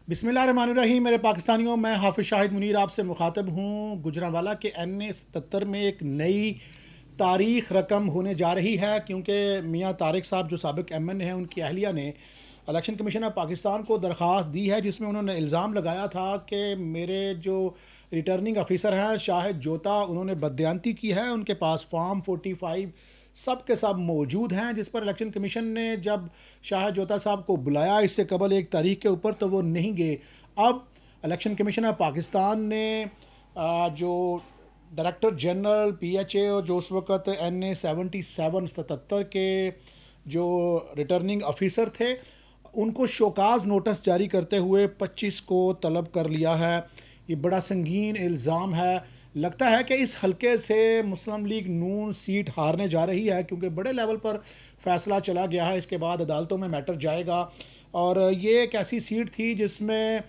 بسم اللہ الرحمن الرحیم. میرے پاکستانیوں، میں حافظ شاہد منیر آپ سے مخاطب ہوں. گجرانوالہ کے این77 میں ایک نئی تاریخ رقم ہونے جا رہی ہے، کیونکہ میاں طارق صاحب جو سابق ایم این ہیں، ان کی اہلیہ نے الیکشن کمیشن آف پاکستان کو درخواست دی ہے، جس میں انہوں نے الزام لگایا تھا کہ میرے جو ریٹرننگ آفیسر ہیں شاہد جوتا، انہوں نے بددیانتی کی ہے. ان کے پاس فارم 45 سب کے سب موجود ہیں، جس پر الیکشن کمیشن نے جب شاہد جوتا صاحب کو بلایا اس سے قبل ایک تاریخ کے اوپر، تو وہ نہیں گئے. اب الیکشن کمیشن آف پاکستان نے جو director general P H A, جو اس وقت NA77 کے جو ریٹرننگ آفیسر تھے، ان کو شوکاز نوٹس جاری کرتے ہوئے 25 کو طلب کر لیا ہے. یہ بڑا سنگین الزام ہے. لگتا ہے کہ اس حلقے سے مسلم لیگ نون سیٹ ہارنے جا رہی ہے، کیونکہ بڑے لیول پر فیصلہ چلا گیا ہے. اس کے بعد عدالتوں میں میٹر جائے گا، اور یہ ایک ایسی سیٹ تھی جس میں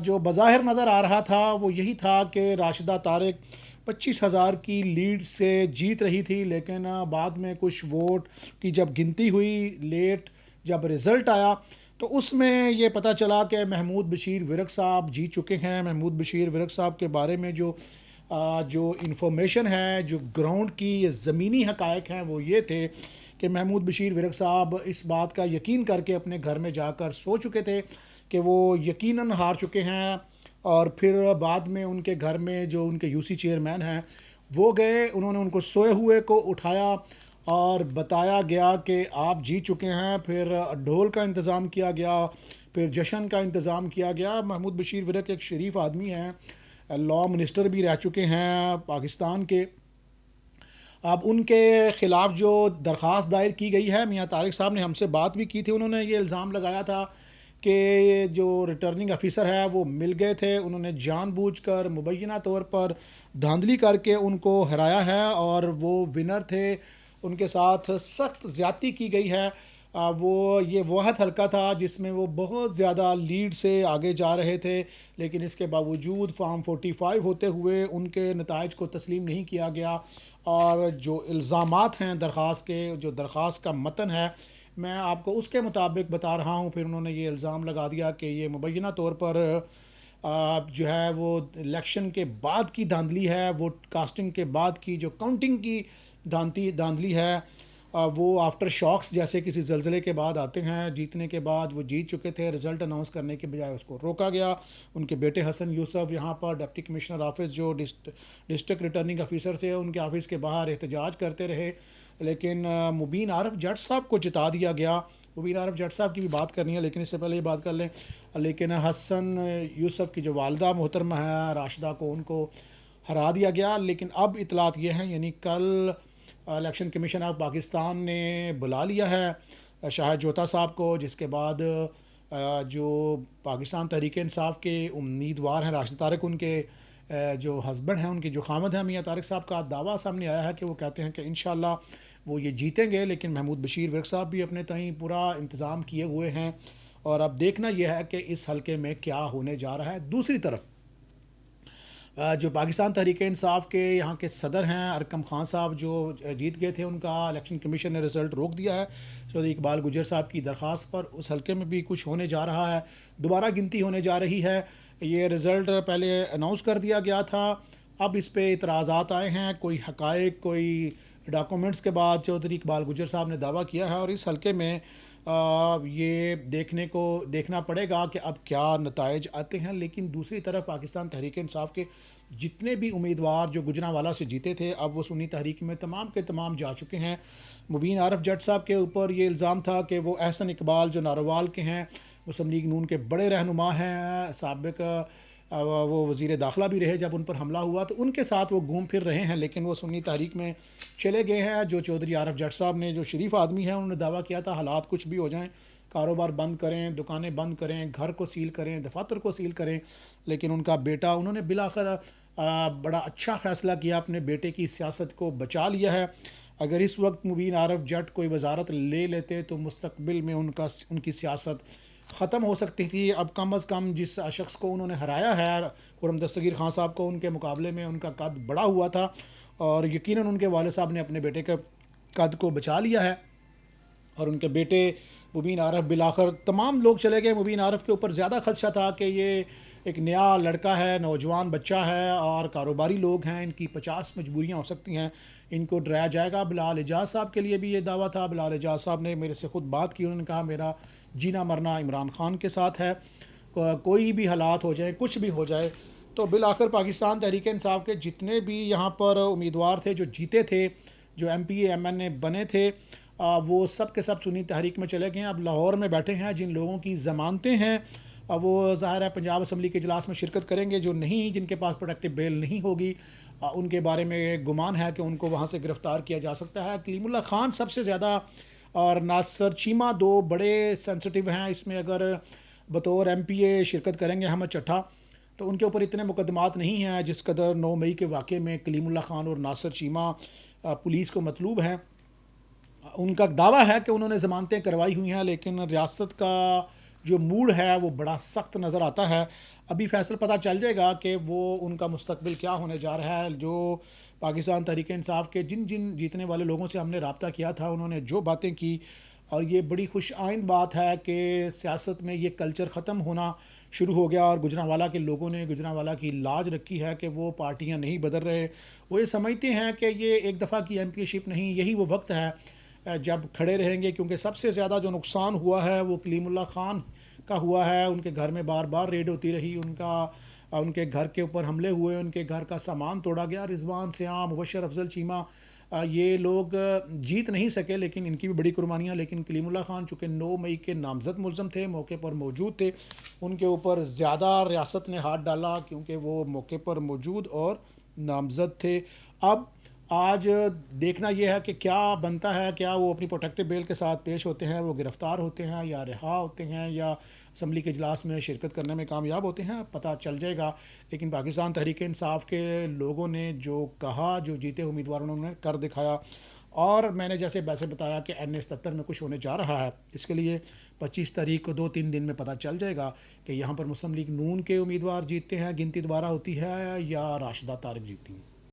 جو بظاہر نظر آ رہا تھا وہ یہی تھا کہ راشدہ طارق 25,000 کی لیڈ سے جیت رہی تھی. لیکن بعد میں کچھ ووٹ کی جب گنتی ہوئی، لیٹ جب رزلٹ آیا، تو اس میں یہ پتہ چلا کہ محمود بشیر ورق صاحب جیت چکے ہیں. محمود بشیر ورق صاحب کے بارے میں جو انفارمیشن ہے، جو گراؤنڈ کی زمینی حقائق ہیں، وہ یہ تھے کہ محمود بشیر ورق صاحب اس بات کا یقین کر کے اپنے گھر میں جا کر سو چکے تھے کہ وہ یقیناً ہار چکے ہیں. اور پھر بعد میں ان کے گھر میں جو ان کے یو سی چیئرمین ہیں وہ گئے، انہوں نے ان کو سوئے ہوئے کو اٹھایا اور بتایا گیا کہ آپ جیت چکے ہیں. پھر ڈھول کا انتظام کیا گیا، پھر جشن کا انتظام کیا گیا. محمود بشیر ورق ایک شریف آدمی ہیں، لاء منسٹر بھی رہ چکے ہیں پاکستان کے. اب ان کے خلاف جو درخواست دائر کی گئی ہے، میاں طارق صاحب نے ہم سے بات بھی کی تھی. انہوں نے یہ الزام لگایا تھا کہ جو ریٹرننگ آفیسر ہے وہ مل گئے تھے، انہوں نے جان بوجھ کر مبینہ طور پر دھاندلی کر کے ان کو ہرایا ہے، اور وہ ونر تھے. ان کے ساتھ سخت زیادتی کی گئی ہے. یہ واحد حلقہ تھا جس میں وہ بہت زیادہ لیڈ سے آگے جا رہے تھے، لیکن اس کے باوجود فارم 45 ہوتے ہوئے ان کے نتائج کو تسلیم نہیں کیا گیا. اور جو الزامات ہیں درخواست کے، جو درخواست کا متن ہے، میں آپ کو اس کے مطابق بتا رہا ہوں. پھر انہوں نے یہ الزام لگا دیا کہ یہ مبینہ طور پر جو ہے وہ الیکشن کے بعد کی دھاندلی ہے، ووٹ کاسٹنگ کے بعد کی جو کاؤنٹنگ کی دھاندلی ہے. وہ آفٹر شاکس جیسے کسی زلزلے کے بعد آتے ہیں. جیتنے کے بعد وہ جیت چکے تھے، رزلٹ اناؤنس کرنے کے بجائے اس کو روکا گیا. ان کے بیٹے حسن یوسف یہاں پر ڈپٹی کمشنر آفس جو ڈسٹرکٹ ریٹرننگ آفیسر تھے، ان کے آفس کے باہر احتجاج کرتے رہے، لیکن مبین عارف جٹ صاحب کو جتا دیا گیا. مبین عارف جٹ صاحب کی بھی بات کرنی ہے، لیکن اس سے پہلے یہ بات کر لیں. لیکن حسن یوسف کی جو والدہ محترمہ ہے راشدہ کو، ان کو ہرا دیا گیا. لیکن اب اطلاعات یہ ہیں، یعنی کل الیکشن کمیشن آف پاکستان نے بلا لیا ہے شاہد جوتا صاحب کو، جس کے بعد جو پاکستان تحریک انصاف کے امیدوار ہیں راشد طارق، ان کے جو ہسبینڈ ہیں، ان کے جو خامد ہیں میاں طارق صاحب، کا دعویٰ سامنے آیا ہے کہ وہ کہتے ہیں کہ انشاءاللہ وہ یہ جیتیں گے. لیکن محمود بشیر ورق صاحب بھی اپنے تئیں پورا انتظام کیے ہوئے ہیں، اور اب دیکھنا یہ ہے کہ اس حلقے میں کیا ہونے جا رہا ہے. دوسری طرف جو پاکستان تحریک انصاف کے یہاں کے صدر ہیں ارکم خان صاحب، جو جیت گئے تھے، ان کا الیکشن کمیشن نے رزلٹ روک دیا ہے چودھری اقبال گجر صاحب کی درخواست پر. اس حلقے میں بھی کچھ ہونے جا رہا ہے، دوبارہ گنتی ہونے جا رہی ہے. یہ رزلٹ پہلے اناؤنس کر دیا گیا تھا، اب اس پہ اعتراضات آئے ہیں. کوئی حقائق، کوئی ڈاکومنٹس کے بعد چودھری اقبال گجر صاحب نے دعویٰ کیا ہے، اور اس حلقے میں یہ دیکھنا پڑے گا کہ اب کیا نتائج آتے ہیں. لیکن دوسری طرف پاکستان تحریک انصاف کے جتنے بھی امیدوار جو گجرانوالہ سے جیتے تھے، اب وہ سنی تحریک میں تمام کے تمام جا چکے ہیں. مبین عارف جٹ صاحب کے اوپر یہ الزام تھا کہ وہ احسن اقبال جو ناروال کے ہیں، مسلم لیگ نون کے بڑے رہنما ہیں، سابق وہ وزیر داخلہ بھی رہے جب ان پر حملہ ہوا، تو ان کے ساتھ وہ گھوم پھر رہے ہیں. لیکن وہ سنی تحریک میں چلے گئے ہیں. جو چودھری عارف جٹ صاحب نے، جو شریف آدمی ہیں، انہوں نے دعویٰ کیا تھا حالات کچھ بھی ہو جائیں، کاروبار بند کریں، دکانیں بند کریں، گھر کو سیل کریں، دفاتر کو سیل کریں. لیکن ان کا بیٹا، انہوں نے بالآخر بڑا اچھا فیصلہ کیا، اپنے بیٹے کی سیاست کو بچا لیا ہے. اگر اس وقت مبین عارف جٹ کوئی وزارت لے لیتے تو مستقبل میں ان کی سیاست ختم ہو سکتی تھی. اب کم از کم جس شخص کو انہوں نے ہرایا ہے، خرم دستگیر خان صاحب کو، ان کے مقابلے میں ان کا قد بڑا ہوا تھا، اور یقیناً ان کے والد صاحب نے اپنے بیٹے کے قد کو بچا لیا ہے. اور ان کے بیٹے مبین عارف بالآخر تمام لوگ چلے گئے. مبین عارف کے اوپر زیادہ خدشہ تھا کہ یہ ایک نیا لڑکا ہے, نوجوان بچہ ہے اور کاروباری لوگ ہیں, ان کی 50 مجبوریاں ہو سکتی ہیں, ان کو ڈرایا جائے گا. بلال اعجاز صاحب کے لیے بھی یہ دعویٰ تھا. بلال اعجاز صاحب نے میرے سے خود بات کی, انہوں نے کہا میرا جینا مرنا عمران خان کے ساتھ ہے, کوئی بھی حالات ہو جائیں, کچھ بھی ہو جائے. تو بالآخر پاکستان تحریک انصاف کے جتنے بھی یہاں پر امیدوار تھے جو جیتے تھے, جو M P A M N A بنے تھے, وہ سب کے سب سنی تحریک میں چلے گئے ہیں. اب لاہور میں بیٹھے ہیں. جن لوگوں کی ضمانتیں ہیں وہ ظاہر ہے پنجاب اسمبلی کے اجلاس میں شرکت کریں گے. جو نہیں, جن کے پاس پروٹیکٹیو بیل نہیں ہوگی, ان کے بارے میں گمان ہے کہ ان کو وہاں سے گرفتار کیا جا سکتا ہے. کلیم اللہ خان سب سے زیادہ اور ناصر چیمہ دو بڑے سینسٹیو ہیں اس میں. اگر بطور ایم پی اے شرکت کریں گے احمد چٹھا تو ان کے اوپر اتنے مقدمات نہیں ہیں جس قدر 9 مئی کے واقعے میں کلیم اللہ خان اور ناصر چیمہ پولیس کو مطلوب ہیں. ان کا دعویٰ ہے کہ انہوں نے ضمانتیں کروائی ہوئی ہیں, لیکن ریاست کا جو موڈ ہے وہ بڑا سخت نظر آتا ہے. ابھی فیصل پتہ چل جائے گا کہ وہ ان کا مستقبل کیا ہونے جا رہا ہے. جو پاکستان تحریک انصاف کے جن جیتنے والے لوگوں سے ہم نے رابطہ کیا تھا, انہوں نے جو باتیں کی, اور یہ بڑی خوش آئند بات ہے کہ سیاست میں یہ کلچر ختم ہونا شروع ہو گیا, اور گجرانوالہ کے لوگوں نے گجرانوالہ کی لاج رکھی ہے کہ وہ پارٹیاں نہیں بدل رہے. وہ یہ سمجھتے ہیں کہ یہ ایک دفعہ کی ایم پی شپ نہیں, یہی وہ وقت ہے جب کھڑے رہیں گے, کیونکہ سب سے زیادہ جو نقصان ہوا ہے وہ کلیم اللہ خان کا ہوا ہے. ان کے گھر میں بار بار ریڈ ہوتی رہی, ان کے گھر کے اوپر حملے ہوئے, ان کے گھر کا سامان توڑا گیا. رضوان سیام, مبشر افضل چیمہ, یہ لوگ جیت نہیں سکے, لیکن ان کی بھی بڑی قربانیاں. لیکن کلیم اللہ خان چونکہ 9 مئی کے نامزد ملزم تھے, موقع پر موجود تھے, ان کے اوپر زیادہ ریاست نے ہاتھ ڈالا کیونکہ وہ موقع پر موجود اور نامزد تھے. اب آج دیکھنا یہ ہے کہ کیا بنتا ہے, کیا وہ اپنی پروٹیکٹیو بیل کے ساتھ پیش ہوتے ہیں, وہ گرفتار ہوتے ہیں یا رہا ہوتے ہیں, یا اسمبلی کے اجلاس میں شرکت کرنے میں کامیاب ہوتے ہیں, پتہ چل جائے گا. لیکن پاکستان تحریک انصاف کے لوگوں نے جو کہا, جو جیتے امیدواروں نے کر دکھایا, اور میں نے جیسے بتایا کہ این ایس 77 میں کچھ ہونے جا رہا ہے. اس کے لیے 25 تاریخ کو 2-3 دن میں پتہ چل جائے گا کہ یہاں پر مسلم لیگ نون کے امیدوار جیتتے ہیں, گنتی دوبارہ ہوتی ہے, یا راشدہ طارق جیتی ہیں.